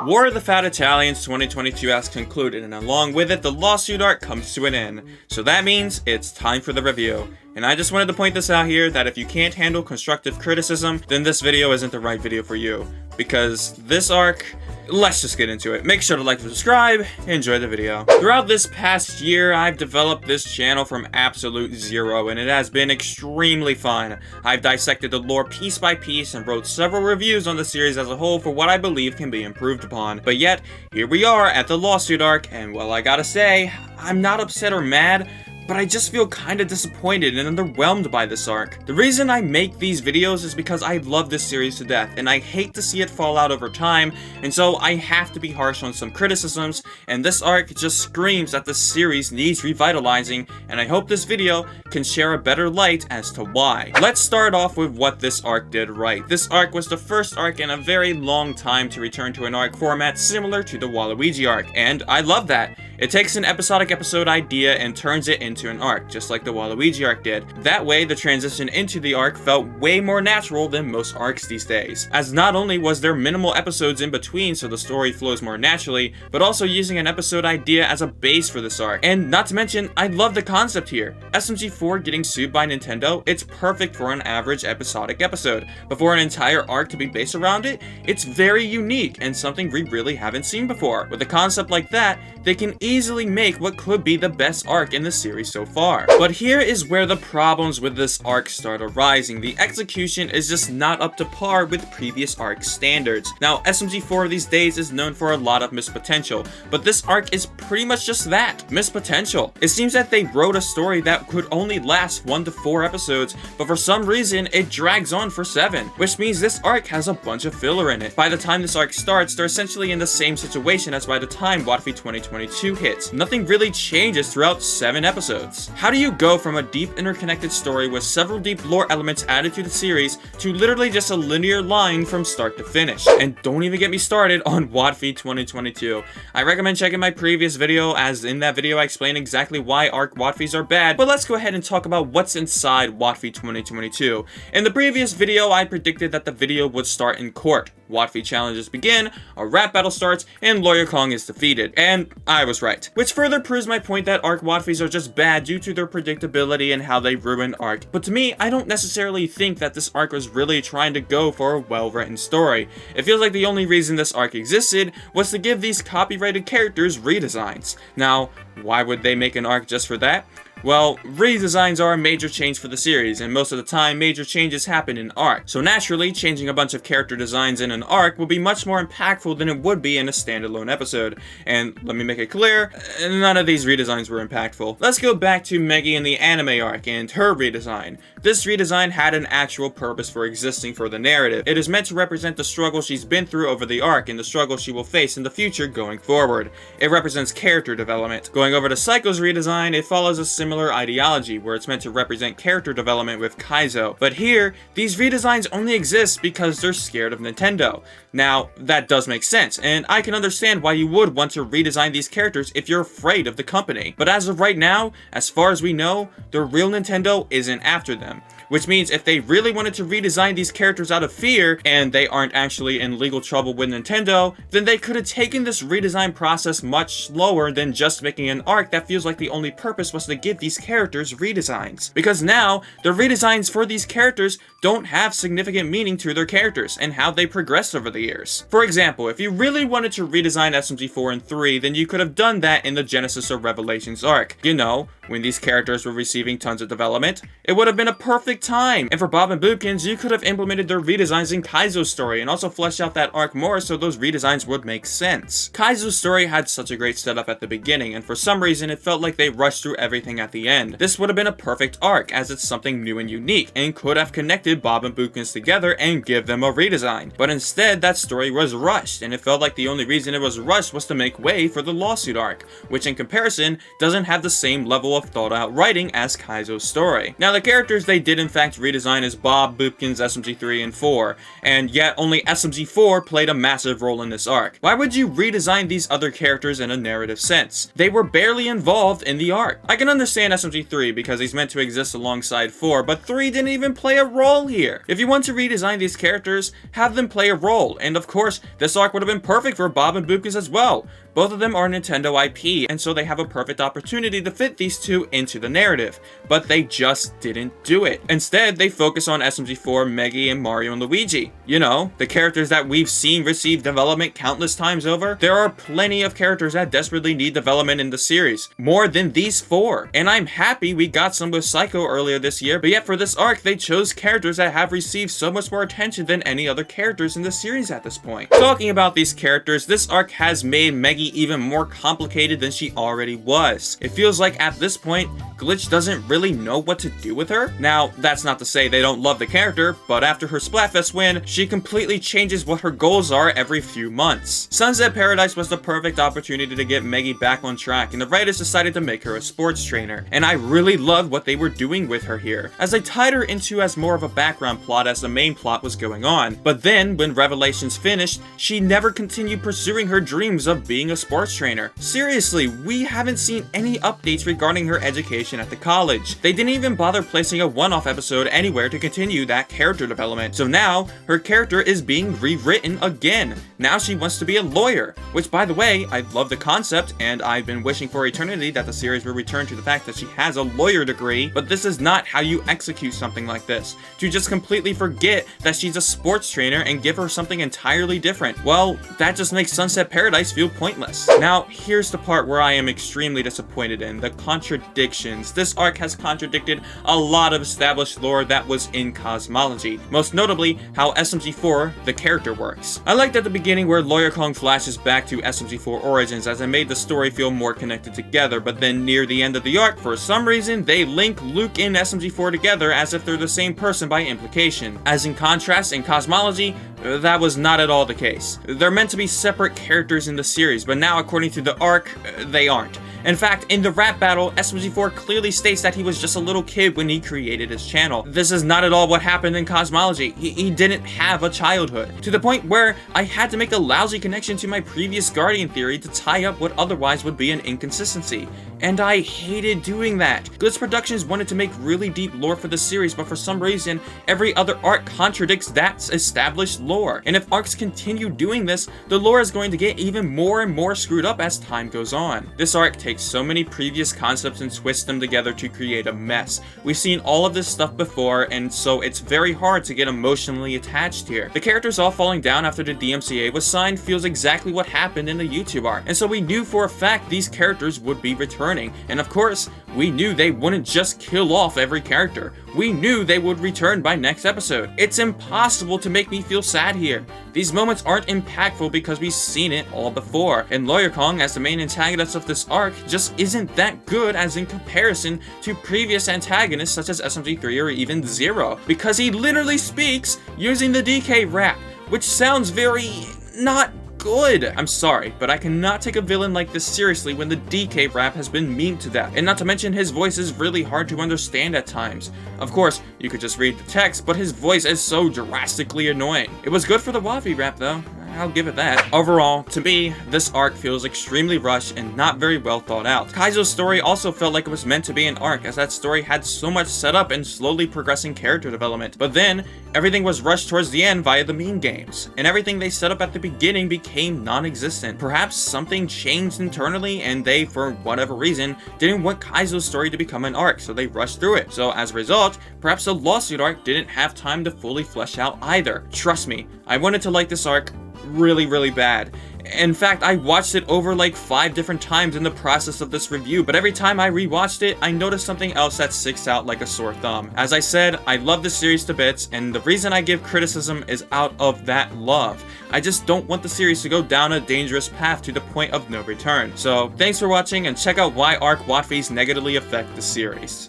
War of the Fat Italians 2022 has concluded, and along with it, the lawsuit arc comes to an end. So that means it's time for the review. And I just wanted to point this out here that if you can't handle constructive criticism, then this video isn't the right video for you. Because this arc, let's just get into it. Make sure to like and subscribe, enjoy the video. Throughout this past year, I've developed this channel from absolute zero, and it has been extremely fun. I've dissected the lore piece by piece and wrote several reviews on the series as a whole for what I believe can be improved upon. But yet, here we are at the lawsuit arc, and well, I gotta say, I'm not upset or mad, but I just feel kinda disappointed and underwhelmed by this arc. The reason I make these videos is because I love this series to death, and I hate to see it fall out over time, and so I have to be harsh on some criticisms, and this arc just screams that the series needs revitalizing, and I hope this video can share a better light as to why. Let's start off with what this arc did right. This arc was the first arc in a very long time to return to an arc format similar to the Waluigi arc, and I love that. It takes an episodic episode idea and turns it into an arc, just like the Waluigi arc did. That way, the transition into the arc felt way more natural than most arcs these days, as not only was there minimal episodes in between so the story flows more naturally, but also using an episode idea as a base for this arc. And not to mention, I love the concept here. SMG4 getting sued by Nintendo, it's perfect for an average episodic episode, but for an entire arc to be based around it, it's very unique and something we really haven't seen before. With a concept like that, they can easily make what could be the best arc in the series so far. But here is where the problems with this arc start arising. The execution is just not up to par with previous arc standards. Now, SMG4 these days is known for a lot of missed potential, but this arc is pretty much just that, missed potential. It seems that they wrote a story that could only last 1 to 4 episodes, but for some reason, it drags on for 7, which means this arc has a bunch of filler in it. By the time this arc starts, they're essentially in the same situation as by the time Wotfi 2022 hits. Nothing really changes throughout 7 episodes. How do you go from a deep interconnected story with several deep lore elements added to the series to literally just a linear line from start to finish? And don't even get me started on Wotfi 2022. I recommend checking my previous video, as in that video I explain exactly why arc Wotfis are bad, but let's go ahead and talk about what's inside Wotfi 2022. In the previous video, I predicted that the video would start in court. Wotfi challenges begin, a rap battle starts, and Lawyer Kong is defeated. And I was right. Which further proves my point that arc Wotfis are just bad due to their predictability and how they ruin arc. But to me, I don't necessarily think that this arc was really trying to go for a well-written story. It feels like the only reason this arc existed was to give these copyrighted characters redesigns. Now, why would they make an arc just for that? Well, redesigns are a major change for the series, and most of the time, major changes happen in arc. So naturally, changing a bunch of character designs in an arc will be much more impactful than it would be in a standalone episode. And let me make it clear, none of these redesigns were impactful. Let's go back to Meggy in the anime arc and her redesign. This redesign had an actual purpose for existing for the narrative. It is meant to represent the struggle she's been through over the arc and the struggle she will face in the future going forward. It represents character development. Going over to Psycho's redesign, it follows a similar ideology where it's meant to represent character development with Kaizo. But here, these redesigns only exist because they're scared of Nintendo. Now, that does make sense, and I can understand why you would want to redesign these characters if you're afraid of the company. But as of right now, as far as we know, the real Nintendo isn't after them. Which means if they really wanted to redesign these characters out of fear, and they aren't actually in legal trouble with Nintendo, then they could have taken this redesign process much slower than just making an arc that feels like the only purpose was to give these characters redesigns. Because now, the redesigns for these characters don't have significant meaning to their characters and how they progressed over the years. For example, if you really wanted to redesign SMG4 and 3, then you could have done that in the Genesis or Revelations arc. You know, when these characters were receiving tons of development, it would have been a perfect time. And for Bob and Boopkins, you could have implemented their redesigns in Kaizo's story and also fleshed out that arc more so those redesigns would make sense. Kaizo's story had such a great setup at the beginning, and for some reason it felt like they rushed through everything at the end. This would have been a perfect arc, as it's something new and unique, and could have connected Bob and Boopkins together and give them a redesign. But instead, that story was rushed, and it felt like the only reason it was rushed was to make way for the lawsuit arc, which in comparison doesn't have the same level of thought out writing as Kaizo's story. Now, the characters they did in fact redesign as Bob, Boopkins, SMG3, and 4, and yet only SMG4 played a massive role in this arc. Why would you redesign these other characters in a narrative sense? They were barely involved in the arc. I can understand SMG3 because he's meant to exist alongside 4, but 3 didn't even play a role here. If you want to redesign these characters, have them play a role, and of course, this arc would have been perfect for Bob and Boopkins as well. Both of them are Nintendo IP, and so they have a perfect opportunity to fit these two into the narrative, but they just didn't do it. Instead, they focus on SMG4, Meggy, and Mario and Luigi. You know, the characters that we've seen receive development countless times over. There are plenty of characters that desperately need development in the series, more than these 4. And I'm happy we got some with Psycho earlier this year, but yet for this arc, they chose characters that have received so much more attention than any other characters in the series at this point. Talking about these characters, this arc has made Meggy even more complicated than she already was. It feels like at this point, Glitch doesn't really know what to do with her. Now, that's not to say they don't love the character, but after her Splatfest win, she completely changes what her goals are every few months. Sunset Paradise was the perfect opportunity to get Meggy back on track, and the writers decided to make her a sports trainer. And I really loved what they were doing with her here, as they tied her into as more of a background plot as the main plot was going on. But then, when Revelations finished, she never continued pursuing her dreams of being a sports trainer. Seriously, we haven't seen any updates regarding her education at the college. They didn't even bother placing a one-off episode anywhere to continue that character development. So now, her character is being rewritten again. Now she wants to be a lawyer, which by the way, I love the concept, and I've been wishing for eternity that the series will return to the fact that she has a lawyer degree, but this is not how you execute something like this. To just completely forget that she's a sports trainer and give her something entirely different, well, that just makes Sunset Paradise feel pointless. Now, here's the part where I am extremely disappointed in, the contradictions. This arc has contradicted a lot of established lore that was in cosmology, most notably how SMG4, the character, works. I liked at the beginning where Lawyer Kong flashes back to SMG4 origins as it made the story feel more connected together, but then near the end of the arc, for some reason, they link Luke and SMG4 together as if they're the same person by implication. As in contrast, in cosmology, that was not at all the case. They're meant to be separate characters in the series, but now according to the arc, they aren't. In fact, in the rap battle, SMG4 clearly states that he was just a little kid when he created his channel. This is not at all what happened in cosmology. He didn't have a childhood. To the point where I had to make a lousy connection to my previous Guardian theory to tie up what otherwise would be an inconsistency. And I hated doing that. Glitch Productions wanted to make really deep lore for the series, but for some reason, every other arc contradicts that established lore. And if arcs continue doing this, the lore is going to get even more and more screwed up as time goes on. This arc takes so many previous concepts and twists them together to create a mess. We've seen all of this stuff before, and so it's very hard to get emotionally attached here. The characters all falling down after the DMCA was signed feels exactly what happened in the YouTube arc, and so we knew for a fact these characters would be returning, and of course, we knew they wouldn't just kill off every character. We knew they would return by next episode. It's impossible to make me feel sad here. These moments aren't impactful because we've seen it all before, and Lawyer Kong as the main antagonist of this arc just isn't that good as in comparison to previous antagonists such as SMG3 or even Zero, because he literally speaks using the DK rap, which sounds very not good. I'm sorry, but I cannot take a villain like this seriously when the DK rap has been memed to death, and not to mention his voice is really hard to understand at times. Of course, you could just read the text, but his voice is so drastically annoying. It was good for the Wotfi rap though. I'll give it that. Overall, to me, this arc feels extremely rushed and not very well thought out. Kaizo's story also felt like it was meant to be an arc, as that story had so much setup and slowly progressing character development. But then, everything was rushed towards the end via the meme games, and everything they set up at the beginning became non-existent. Perhaps something changed internally and they, for whatever reason, didn't want Kaizo's story to become an arc, so they rushed through it. So as a result, perhaps the Lawsuit arc didn't have time to fully flesh out either. Trust me, I wanted to like this arc really bad. In fact, I watched it over like 5 different times in the process of this review, but every time I rewatched it, I noticed something else that sticks out like a sore thumb. As I said, I love this series to bits, and the reason I give criticism is out of that love. I just don't want the series to go down a dangerous path to the point of no return. So, thanks for watching, and check out why Arc Wotfis negatively affect the series.